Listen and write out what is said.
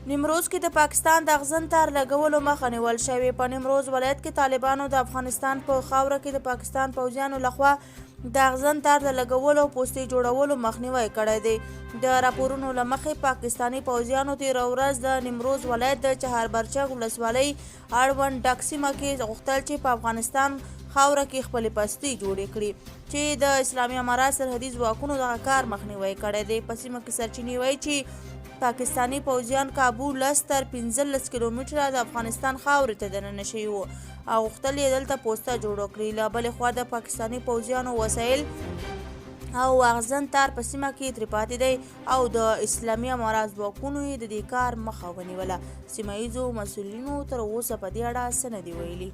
نیمروز کې د پاکستان د اغزن تار لګولو مخه نیول شوې. په نیمروز ولایت کې طالبانو د افغانستان په خاوره کې د پاکستان پوځیانو لخوا د اغزن تار د لګولو او پوستې جوړولو مخنیوی کړی دی. د راپورونو له مخې پاکستاني پوځیانو تېره ورځ د نیمروز ولایت د چهاربرچک ولسوالۍ اړوند ډک سیمه کې غوښتل چې په افغانستان خاوره کې خپلې پستې جوړې کړي چې د اسلامي امارات سرحدي ځواکونو دغه کار مخنیوی کړی دی. په سیمه کې سرچینې وایي چې پاکستاني پوځیان کابو 10 تر 15 کیلومتره د افغانستان خاورې ته دننه شوي وو او غوښتل یې دلته پوسته جوړه کړي. له بلې خوا د پاکستاني پوځیانو وسایل او اغزن تار په سیمه کې ترې پاتې دی او د اسلامي امارات ځواکونو یې د دې کار مخه ونیوله. سیمه ییزو مسؤلینو تر اوسه په دې اړه څه نه دي ویلي.